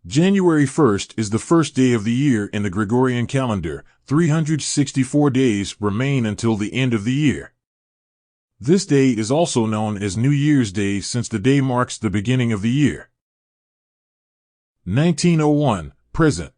January 1st is the first day of the year in the Gregorian calendar. 364 days remain until the end of the year. This day is also known as New Year's Day since the day marks the beginning of the year. 1901, present.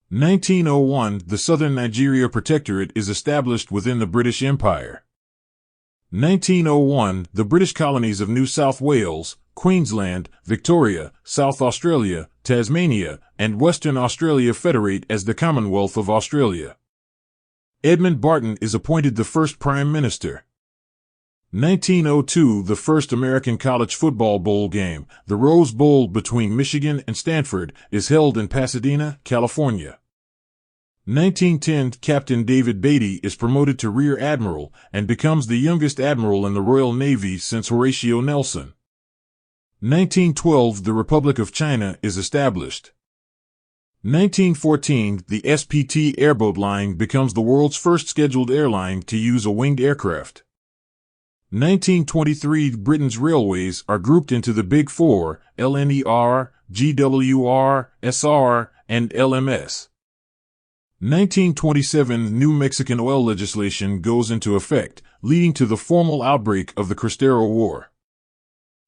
1901, the Southern Nigeria Protectorate is established within the British Empire. 1901, the British colonies of New South Wales, Queensland, Victoria, South Australia, Tasmania, and Western Australia federate as the Commonwealth of Australia. Edmund Barton is appointed the first Prime Minister. 1902, the first American college football bowl game, the Rose Bowl between Michigan and Stanford, is held in Pasadena, California. 1910, Captain David Beatty is promoted to Rear Admiral and becomes the youngest admiral in the Royal Navy since Horatio Nelson. 1912, the Republic of China is established. 1914, the SPT airboat line becomes the world's first scheduled airline to use a winged aircraft. 1923, Britain's railways are grouped into the Big Four, LNER, GWR, SR, and LMS. 1927, New Mexican oil legislation goes into effect, leading to the formal outbreak of the Cristero War.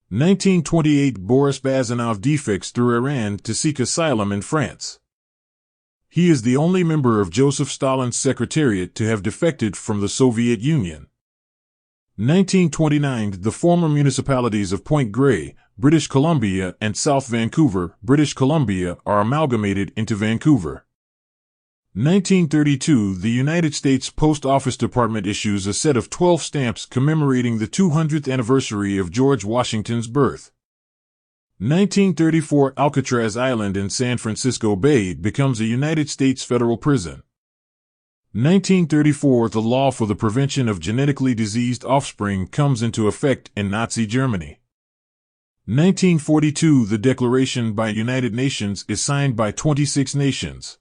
1928, Boris Bazanov defects through Iran to seek asylum in France. He is the only member of Joseph Stalin's secretariat to have defected from the Soviet Union. 1929, the former municipalities of Point Grey, British Columbia, and South Vancouver, British Columbia, are amalgamated into Vancouver. 1932, the United States Post Office Department issues a set of 12 stamps commemorating the 200th anniversary of George Washington's birth. 1934, Alcatraz Island in San Francisco Bay becomes a United States federal prison. 1934, the law for the prevention of genetically diseased offspring comes into effect in Nazi Germany. 1942, the Declaration by United Nations is signed by 26 nations.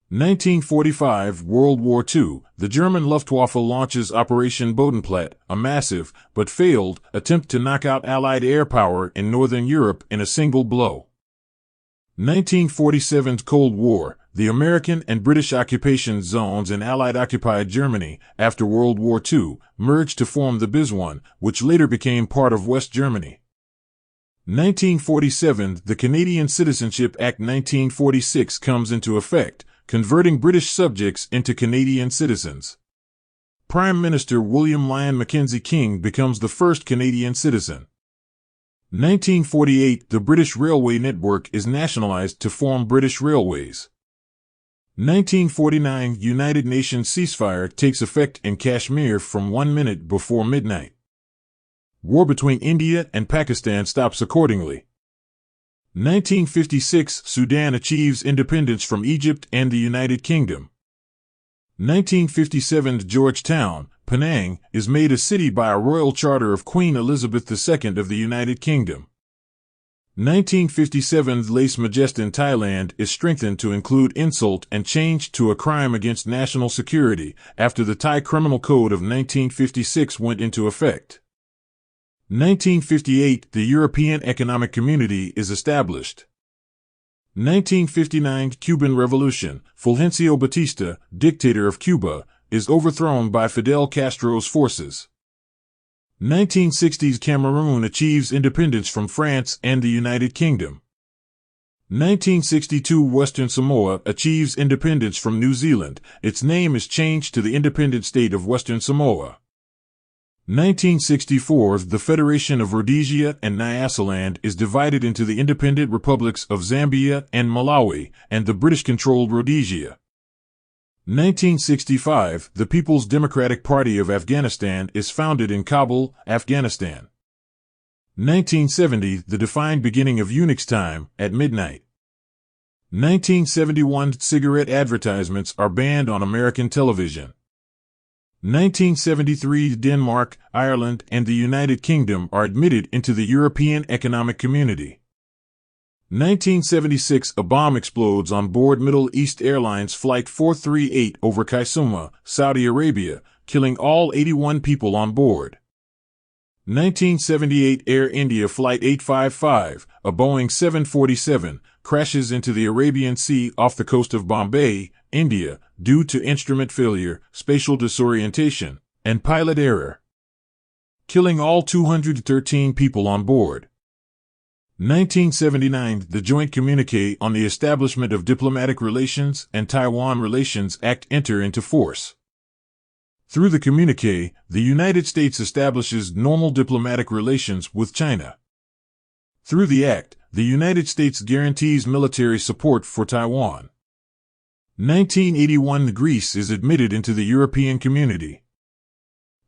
1945, World War II, the German Luftwaffe launches Operation Bodenplatte, a massive, but failed, attempt to knock out Allied air power in Northern Europe in a single blow. 1947's Cold War, the American and British occupation zones in Allied-occupied Germany, after World War II, merged to form the BIS I, which later became part of West Germany. 1947, the Canadian Citizenship Act 1946 comes into effect, converting British subjects into Canadian citizens. Prime Minister William Lyon Mackenzie King becomes the first Canadian citizen. 1948, the British railway network is nationalized to form British Railways. 1949, United Nations ceasefire takes effect in Kashmir from 1 minute before midnight. War between India and Pakistan stops accordingly. 1956, Sudan achieves independence from Egypt and the United Kingdom. 1957, Georgetown, Penang, is made a city by a royal charter of Queen Elizabeth II of the United Kingdom. 1957, Lèse Majesté in Thailand is strengthened to include insult and changed to a crime against national security after the Thai Criminal Code of 1956 went into effect. 1958, the European Economic Community is established. 1959, Cuban Revolution, Fulgencio Batista, dictator of Cuba, is overthrown by Fidel Castro's forces. 1960s, Cameroon achieves independence from France and the United Kingdom. 1962, Western Samoa achieves independence from New Zealand. Its name is changed to the independent state of Western Samoa. 1964, the Federation of Rhodesia and Nyasaland is divided into the independent republics of Zambia and Malawi, and the British-controlled Rhodesia. 1965, the People's Democratic Party of Afghanistan is founded in Kabul, Afghanistan. 1970, the defined beginning of Unix time, at midnight. 1971, cigarette advertisements are banned on American television. 1973, Denmark, Ireland, and the United Kingdom are admitted into the European Economic Community. 1976, a bomb explodes on board Middle East Airlines Flight 438 over Kisumu, Saudi Arabia, killing all 81 people on board. 1978 Air India Flight 855, a Boeing 747, crashes into the Arabian Sea off the coast of Bombay, India, due to instrument failure, spatial disorientation, and pilot error, killing all 213 people on board. 1979 The Joint Communiqué on the Establishment of Diplomatic Relations and Taiwan Relations Act enter into force. Through the communiqué, the United States establishes normal diplomatic relations with China. Through the act, the United States guarantees military support for Taiwan. 1981 Greece is admitted into the European Community.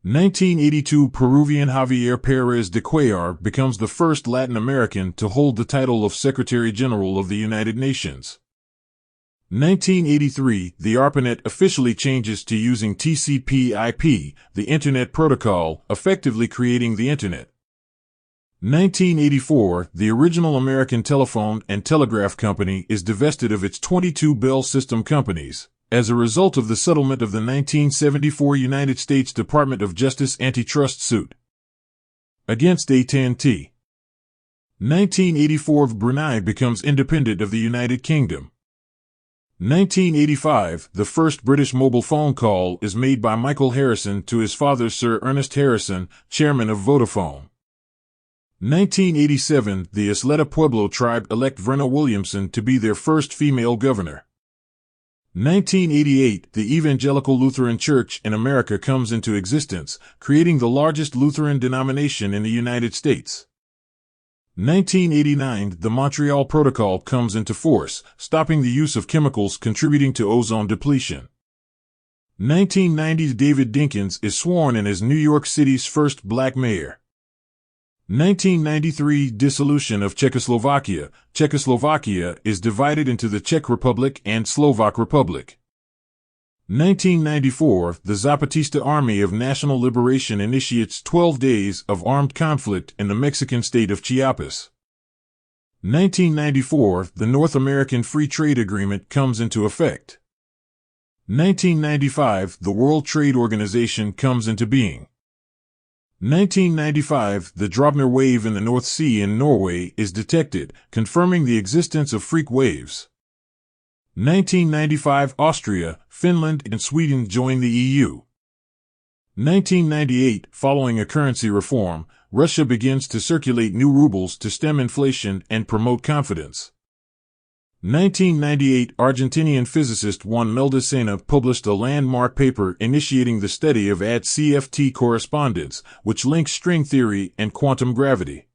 1982 Peruvian Javier Pérez de Cuellar becomes the first Latin American to hold the title of Secretary General of the United Nations. 1983 The ARPANET officially changes to using TCP/IP, the Internet Protocol, effectively creating the Internet. 1984 The original American Telephone and Telegraph Company is divested of its 22 Bell System companies, as a result of the settlement of the 1974 United States Department of Justice antitrust suit against AT&T. 1984 Brunei becomes independent of the United Kingdom. 1985 The first British mobile phone call is made by Michael Harrison to his father Sir Ernest Harrison, chairman of Vodafone. 1987 The Isleta Pueblo tribe elect Verna Williamson to be their first female governor. 1988 The Evangelical Lutheran Church in America comes into existence, creating the largest Lutheran denomination in the United States. 1989 The Montreal Protocol comes into force, stopping the use of chemicals contributing to ozone depletion. 1990 David Dinkins is sworn in as New York City's first black mayor. 1993 Dissolution of Czechoslovakia. Czechoslovakia is divided into the Czech Republic and Slovak Republic. 1994 The Zapatista Army of National Liberation initiates 12 days of armed conflict in the Mexican state of Chiapas. 1994 The North American Free Trade Agreement comes into effect. 1995 The World Trade Organization comes into being. 1995 The Drobner wave in the North Sea in Norway is detected, confirming the existence of freak waves. 1995 Austria, Finland, and Sweden join the EU. 1998 Following a currency reform, Russia begins to circulate new rubles to stem inflation and promote confidence. 1998 Argentinian physicist Juan Meldacena published a landmark paper initiating the study of AD-CFT correspondence, which links string theory and quantum gravity.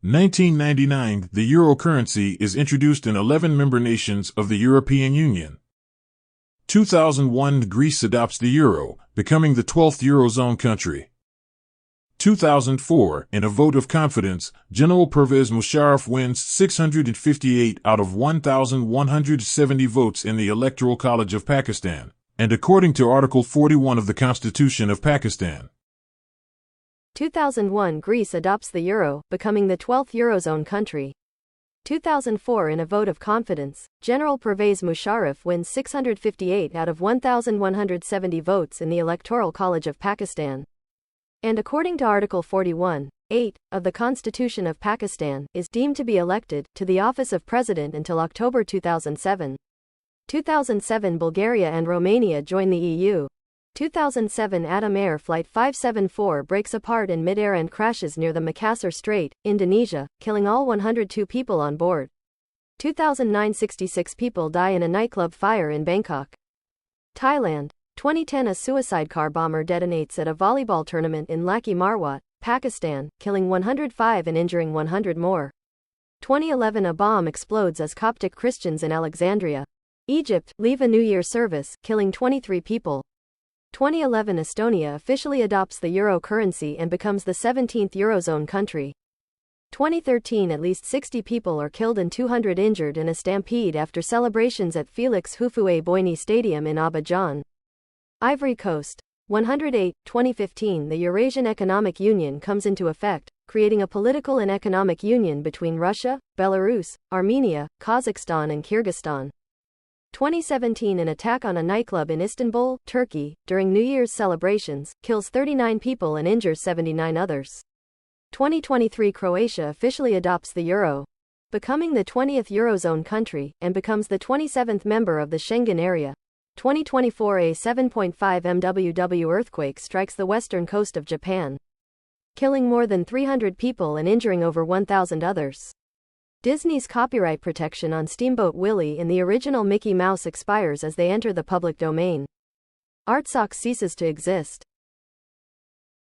1999 The euro currency is introduced in 11 member nations of the European Union. 2001 Greece adopts the euro, becoming the 12th Eurozone country. 2004 In a vote of confidence, General Pervez Musharraf wins 658 out of 1,170 votes in the Electoral College of Pakistan, and according to Article 41 of the Constitution of Pakistan. 2001 Greece adopts the euro, becoming the 12th Eurozone country. 2004 In a vote of confidence, General Pervez Musharraf wins 658 out of 1,170 votes in the Electoral College of Pakistan. And according to Article 41(8) of the Constitution of Pakistan, is deemed to be elected to the office of President until October 2007. 2007 Bulgaria and Romania join the EU. 2007 Atom Air Flight 574 breaks apart in mid-air and crashes near the Makassar Strait, Indonesia, killing all 102 people on board. 2009 66 people die in a nightclub fire in Bangkok, Thailand. 2010 A suicide car bomber detonates at a volleyball tournament in Laki Marwat, Pakistan, killing 105 and injuring 100 more. 2011 A bomb explodes as Coptic Christians in Alexandria, Egypt, leave a New Year service, killing 23 people. 2011 Estonia officially adopts the euro currency and becomes the 17th Eurozone country. 2013 At least 60 people are killed and 200 injured in a stampede after celebrations at Felix Houphouët-Boigny Stadium in Abidjan, Ivory Coast. 108 2015 The Eurasian Economic Union comes into effect, creating a political and economic union between Russia, Belarus, Armenia, Kazakhstan and Kyrgyzstan. 2017 An attack on a nightclub in Istanbul, Turkey, during New Year's celebrations, kills 39 people and injures 79 others. 2023 Croatia officially adopts the euro, becoming the 20th Eurozone country, and becomes the 27th member of the Schengen area. 2024 A 7.5 MWW earthquake strikes the western coast of Japan, killing more than 300 people and injuring over 1,000 others. Disney's copyright protection on Steamboat Willie and the original Mickey Mouse expires as they enter the public domain. Art Sox ceases to exist.